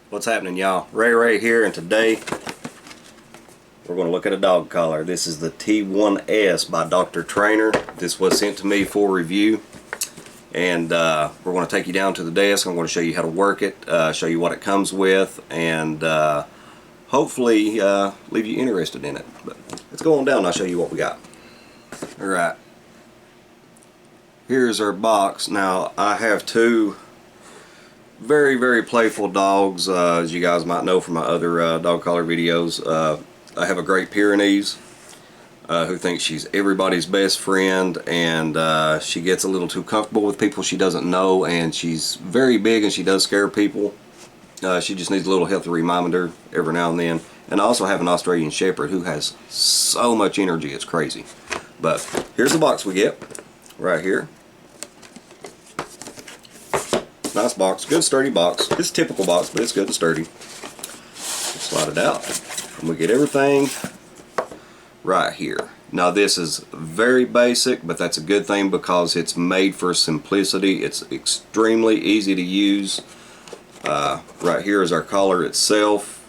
What's happening, y'all? Ray here, and today we're going to look at a dog collar. This is the T1s by Dr. Trainer. This was sent to me for review, and we're going to take you down to the desk. I'm going to show you how to work it, show you what it comes with, and hopefully leave you interested in it. But let's go on down and I'll show you what we got. Alright, here's our box. Now, I have two very playful dogs, as you guys might know from my other dog collar videos. I have a Great Pyrenees who thinks she's everybody's best friend, and she gets a little too comfortable with people she doesn't know, and she's very big and she does scare people. She just needs a little healthy reminder every now and then. And I also have an Australian Shepherd who has so much energy, it's crazy. But here's the box we get right here. Nice box, good sturdy box. It's a typical box, but it's good and sturdy. Slide it out, and we get everything right here. Now this is very basic, but that's a good thing because it's made for simplicity. It's extremely easy to use. Right here is our collar itself.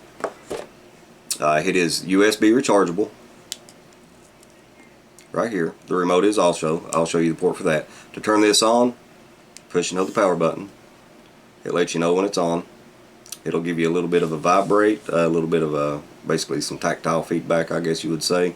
It is USB rechargeable. Right here, the remote is also. I'll show you the port for that. To turn this on, push another power button. It lets you know when it's on. It'll give you a little bit of a vibrate, a little bit of basically some tactile feedback, I guess you would say.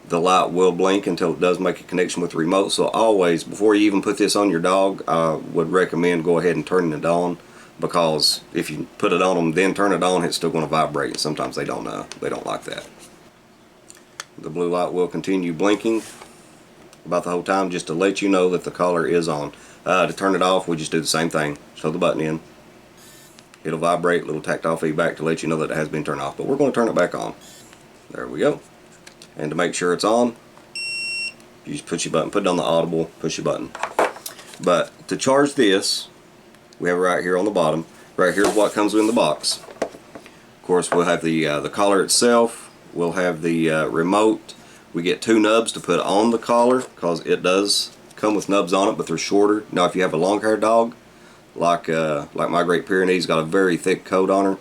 The light will blink until it does make a connection with the remote, so always, before you even put this on your dog, I would recommend go ahead and turning it on, because if you put it on them then turn it on, it's still going to vibrate, and sometimes they don't like that. The blue light will continue blinking about the whole time, just to let you know that the collar is on. To turn it off, we just do the same thing. Throw the button in. It'll vibrate, a little tactile feedback to let you know that it has been turned off. But we're going to turn it back on. There we go. And to make sure it's on, you just push your button, put it on the audible, push your button. But to charge this, we have it right here on the bottom. Right here is what comes in the box. Of course, we'll have the collar itself. We'll have the remote. We get two nubs to put on the collar, because it does come with nubs on it, but they're shorter. Now, if you have a long-haired dog, like my Great Pyrenees, got a very thick coat on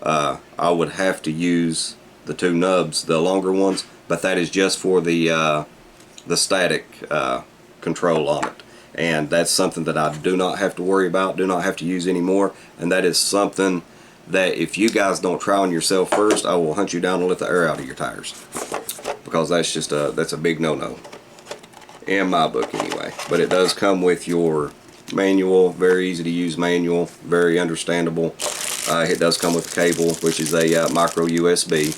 her, I would have to use the two nubs, the longer ones, but that is just for the static control on it. And that's something that I do not have to worry about, do not have to use anymore, and that is something that if you guys don't try on yourself first, I will hunt you down and let the air out of your tires, because that's just that's a big no-no in my book anyway. But it does come with your manual, very easy to use manual, very understandable. It does come with a cable, which is a micro USB.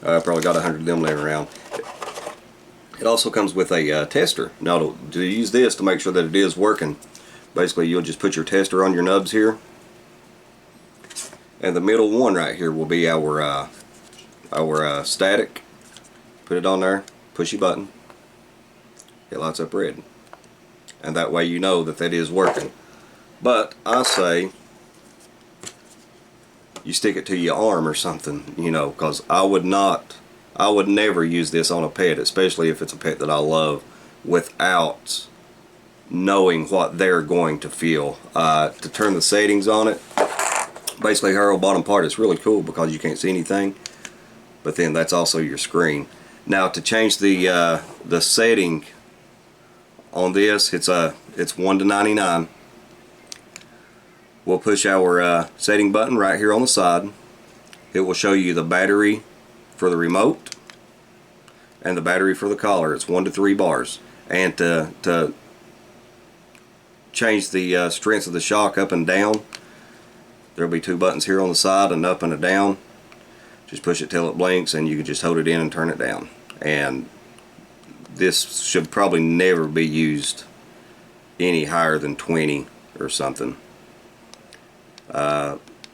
Probably got 100 of them laying around. It also comes with a tester. Now to use this to make sure that it is working, basically you'll just put your tester on your nubs here, and the middle one right here will be our static. Put it on there, push your button, it lights up red, and that way you know that that is working. But I say you stick it to your arm or something, you know, because I would never use this on a pet, especially if it's a pet that I love, without knowing what they're going to feel. To turn the settings on it, basically her whole bottom part is really cool because you can't see anything, but then that's also your screen. Now to change the setting on this, it's 1 to 99. We'll push our setting button right here on the side. It will show you the battery for the remote and the battery for the collar. It's 1 to 3 bars. And to change the strength of the shock up and down, there'll be two buttons here on the side, an up and a down. Just push it till it blinks, and you can just hold it in and turn it down. And this should probably never be used any higher than 20 or something,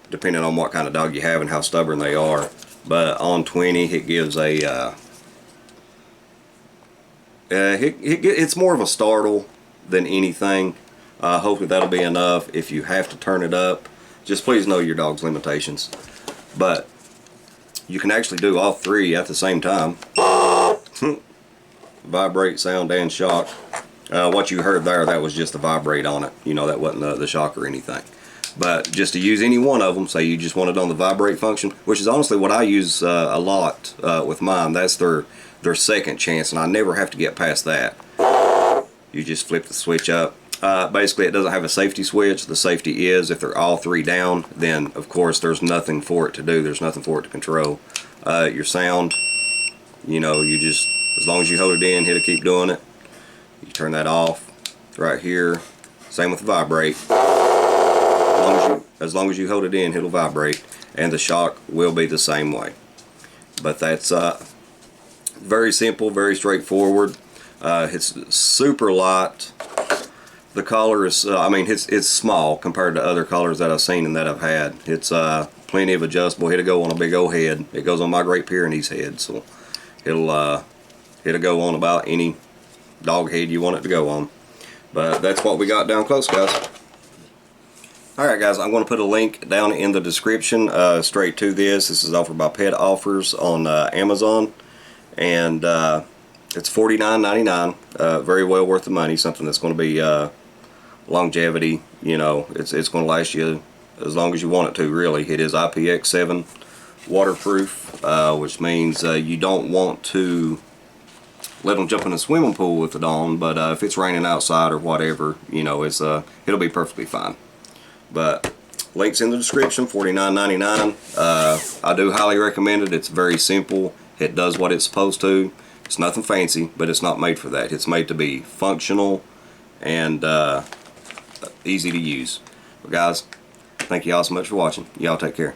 depending on what kind of dog you have and how stubborn they are. But on 20, it gives a it's more of a startle than anything. Hopefully that'll be enough. If you have to turn it up, just please know your dog's limitations. But you can actually do all three at the same time. Vibrate, sound, and shock. What you heard there, that was just the vibrate on it. You know, that wasn't the shock or anything. But just to use any one of them, say you just want it on the vibrate function, which is honestly what I use a lot with mine. That's their second chance, and I never have to get past that. You just flip the switch up. Basically, it doesn't have a safety switch. The safety is if they're all three down, then of course there's nothing for it to do. There's nothing for it to control. Your sound, you know, you just, as long as you hold it in, it'll keep doing it. You turn that off right here. Same with the vibrate. As long as you hold it in, it'll vibrate, and the shock will be the same way. But that's very simple, very straightforward. It's super light. The collar is, I mean, it's small compared to other collars that I've seen and that I've had. It's plenty of adjustable. It'll go on a big old head. It goes on my Great Pyrenees head, so it'll go on about any dog head you want it to go on. But that's what we got down close, guys. Alright guys, I'm going to put a link down in the description straight to this. This is offered by Pet Offers on Amazon, and it's $49.99. Very well worth the money. Something that's going to be longevity. You know, it's going to last you as long as you want it to, really. It is IPX7 waterproof, which means you don't want to let them jump in a swimming pool with it on, but if it's raining outside or whatever, you know, it's it'll be perfectly fine. But links in the description. $49.99. I do highly recommend it. It's very simple. It does what it's supposed to. It's nothing fancy, but it's not made for that. It's made to be functional and easy to use. But guys, thank you all so much for watching. Y'all take care.